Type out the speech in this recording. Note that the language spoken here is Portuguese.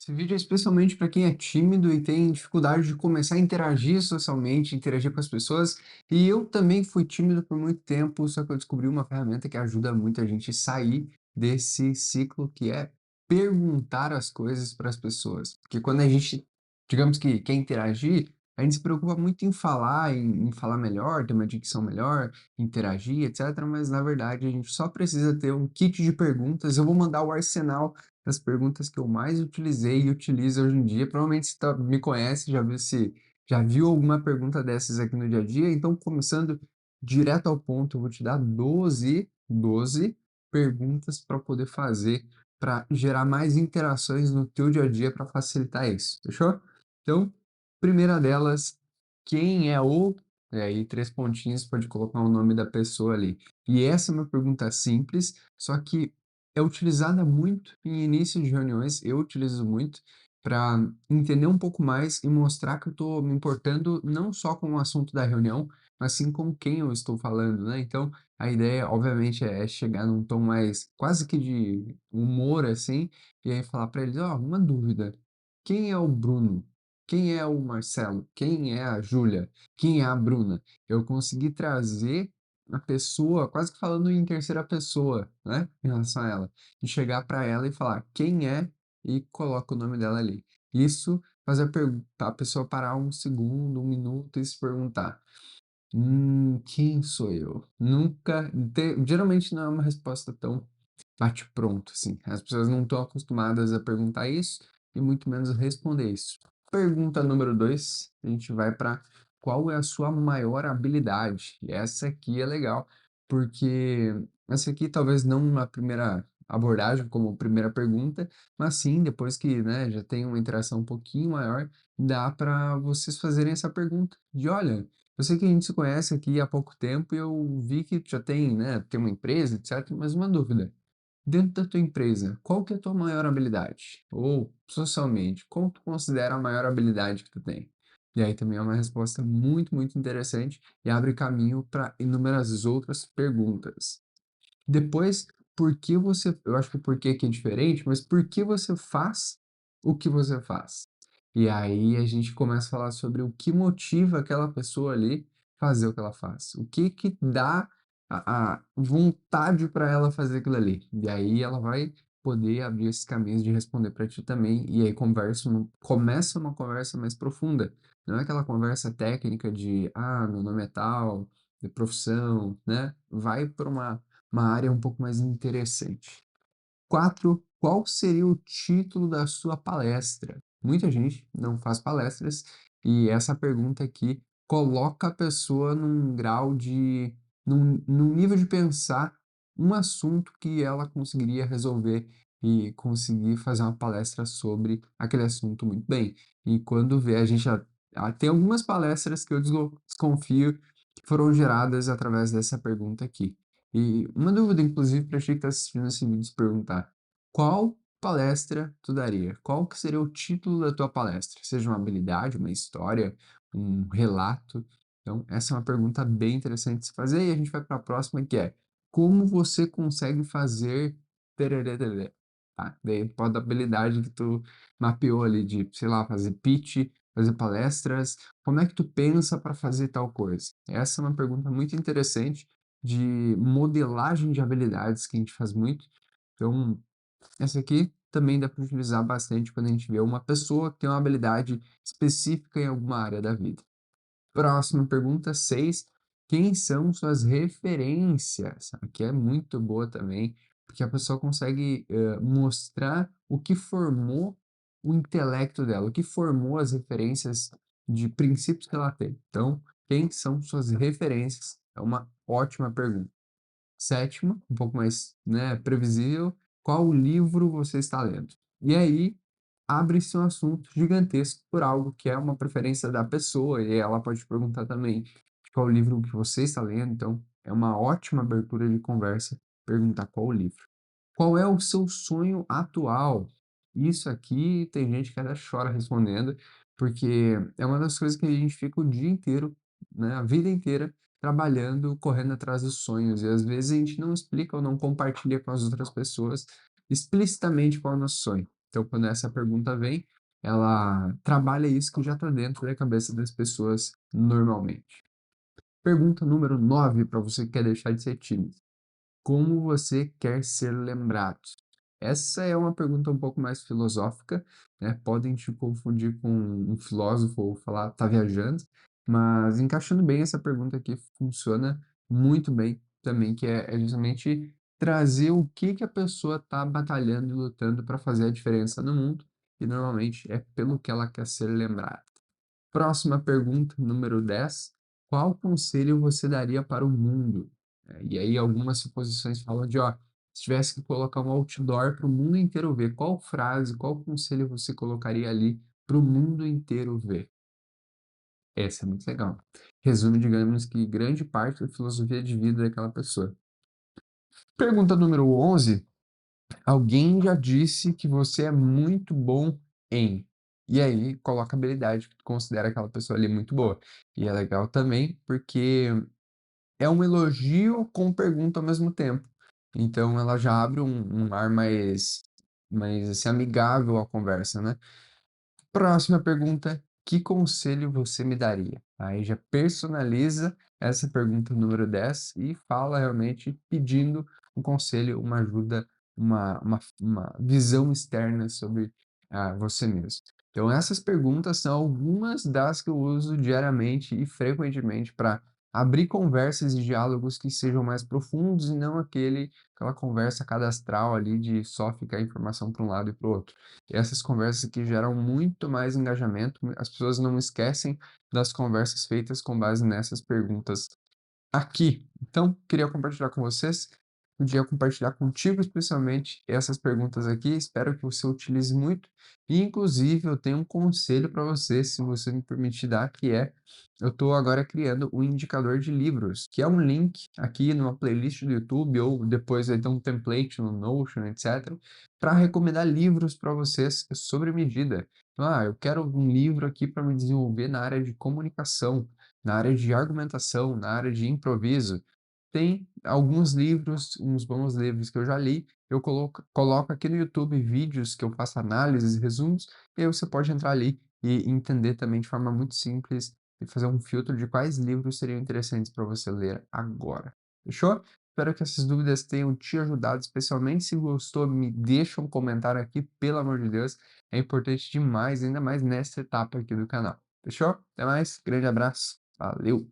Esse vídeo é especialmente para quem é tímido e tem dificuldade de começar a interagir socialmente, interagir com as pessoas. E eu também fui tímido por muito tempo, só que eu descobri uma ferramenta que ajuda muito a gente sair desse ciclo que é perguntar as coisas para as pessoas. Porque quando a gente, digamos que quer interagir, a gente se preocupa muito em falar, em falar melhor, ter uma dicção melhor, interagir, etc. Mas na verdade a gente só precisa ter um kit de perguntas. Eu vou mandar o arsenal das perguntas que eu mais utilizei e utilizo hoje em dia. Provavelmente você me conhece, já viu alguma pergunta dessas aqui no dia a dia. Então, começando direto ao ponto, eu vou te dar doze perguntas para poder fazer, para gerar mais interações no teu dia a dia para facilitar isso, fechou? Então, primeira delas, quem é o... E aí, três pontinhos, pode colocar o nome da pessoa ali. E essa é uma pergunta simples, só que é utilizada muito em início de reuniões, eu utilizo muito para entender um pouco mais e mostrar que eu estou me importando não só com o assunto da reunião, mas sim com quem eu estou falando, né? Então, a ideia, obviamente, é chegar num tom mais quase que de humor, assim, e aí falar para eles, ó, uma dúvida, quem é o Bruno? Quem é o Marcelo? Quem é a Júlia? Quem é a Bruna? Eu consegui trazer a pessoa, quase que falando em terceira pessoa, né, em relação a ela, de chegar para ela e falar quem é e coloca o nome dela ali. Isso faz a pessoa parar um segundo, um minuto e se perguntar: quem sou eu? Nunca, geralmente não é uma resposta tão bate-pronto, assim. As pessoas não estão acostumadas a perguntar isso e muito menos a responder isso. Pergunta número 2, a gente vai para qual é a sua maior habilidade? E essa aqui é legal, porque essa aqui talvez não na primeira abordagem, como primeira pergunta, mas sim, depois que, né, já tem uma interação um pouquinho maior, dá para vocês fazerem essa pergunta de, olha, eu sei que a gente se conhece aqui há pouco tempo e eu vi que tu já tem, né, tem uma empresa, etc, mas uma dúvida. Dentro da tua empresa, qual que é a tua maior habilidade? Ou, socialmente, qual tu considera a maior habilidade que tu tem? E aí também é uma resposta muito, muito interessante e abre caminho para inúmeras outras perguntas. Depois, por que você, eu acho que o porquê que é diferente, mas por que você faz o que você faz? E aí a gente começa a falar sobre o que motiva aquela pessoa ali fazer o que ela faz. O que que dá a vontade para ela fazer aquilo ali. E aí ela vai poder abrir esses caminhos de responder para ti também. E aí começa uma conversa mais profunda. Não é aquela conversa técnica de, meu nome é tal, de profissão, né? Vai para uma área um pouco mais interessante. 4, qual seria o título da sua palestra? Muita gente não faz palestras e essa pergunta aqui coloca a pessoa num grau de, num nível de pensar um assunto que ela conseguiria resolver e conseguir fazer uma palestra sobre aquele assunto muito bem. E quando vê, a gente tem algumas palestras que eu desconfio que foram geradas através dessa pergunta aqui. E uma dúvida, inclusive, para ti que está assistindo esse vídeo, se perguntar: qual palestra tu daria? Qual que seria o título da tua palestra? Seja uma habilidade, uma história, um relato? Então, essa é uma pergunta bem interessante de se fazer e a gente vai para a próxima que é: como você consegue fazer tererê, tererê? Tá? Daí pode a habilidade que tu mapeou ali de, sei lá, fazer pitch, fazer palestras. Como é que tu pensa para fazer tal coisa? Essa é uma pergunta muito interessante de modelagem de habilidades que a gente faz muito. Então, essa aqui também dá para utilizar bastante quando a gente vê uma pessoa que tem uma habilidade específica em alguma área da vida. Próxima pergunta, 6. Quem são suas referências? Aqui é muito boa também, porque a pessoa consegue mostrar o que formou o intelecto dela, o que formou as referências de princípios que ela tem. Então, quem são suas referências? É uma ótima pergunta. Sétima, um pouco mais, né, previsível, qual livro você está lendo? E aí abre-se um assunto gigantesco por algo que é uma preferência da pessoa e ela pode perguntar também de qual livro que você está lendo, então é uma ótima abertura de conversa perguntar qual o livro. Qual é o seu sonho atual? Isso aqui tem gente que até chora respondendo, porque é uma das coisas que a gente fica o dia inteiro, né, a vida inteira trabalhando, correndo atrás dos sonhos, e às vezes a gente não explica ou não compartilha com as outras pessoas explicitamente qual é o nosso sonho. Então, quando essa pergunta vem, ela trabalha isso que já está dentro da cabeça das pessoas normalmente. Pergunta número 9 para você que quer deixar de ser tímido. Como você quer ser lembrado? Essa é uma pergunta um pouco mais filosófica, né? Podem te confundir com um filósofo ou falar, tá viajando, mas encaixando bem essa pergunta aqui funciona muito bem também, que é justamente trazer o que que a pessoa está batalhando e lutando para fazer a diferença no mundo, e normalmente é pelo que ela quer ser lembrada. Próxima pergunta, número 10. Qual conselho você daria para o mundo? E aí algumas suposições falam de, ó, se tivesse que colocar um outdoor para o mundo inteiro ver, qual frase, qual conselho você colocaria ali para o mundo inteiro ver? Essa é muito legal. Resume, digamos que grande parte da filosofia de vida daquela pessoa. Pergunta número 11. Alguém já disse que você é muito bom em. E aí coloca a habilidade que tu considera aquela pessoa ali muito boa. E é legal também porque é um elogio com pergunta ao mesmo tempo. Então ela já abre um ar mais assim, amigável à conversa, né? Próxima pergunta: que conselho você me daria? Aí já personaliza essa pergunta número 10 e fala realmente pedindo um conselho, uma ajuda, uma visão externa sobre você mesmo. Então, essas perguntas são algumas das que eu uso diariamente e frequentemente para abrir conversas e diálogos que sejam mais profundos e não aquela conversa cadastral ali de só ficar informação para um lado e para o outro. E essas conversas que geram muito mais engajamento, as pessoas não esquecem das conversas feitas com base nessas perguntas aqui. Então, queria compartilhar com vocês, podia compartilhar contigo especialmente essas perguntas aqui, espero que você utilize muito. E, inclusive, eu tenho um conselho para você, se você me permitir dar, que é, eu estou agora criando um indicador de livros, que é um link aqui numa playlist do YouTube, ou depois vai ter um template no Notion, etc., para recomendar livros para vocês sobre medida. Então, eu quero um livro aqui para me desenvolver na área de comunicação, na área de argumentação, na área de improviso. Tem alguns livros, uns bons livros que eu já li, eu coloco aqui no YouTube vídeos que eu faço análises e resumos, e aí você pode entrar ali e entender também de forma muito simples e fazer um filtro de quais livros seriam interessantes para você ler agora. Fechou? Espero que essas dúvidas tenham te ajudado, especialmente se gostou, me deixa um comentário aqui, pelo amor de Deus, é importante demais, ainda mais nessa etapa aqui do canal. Fechou? Até mais, grande abraço, valeu!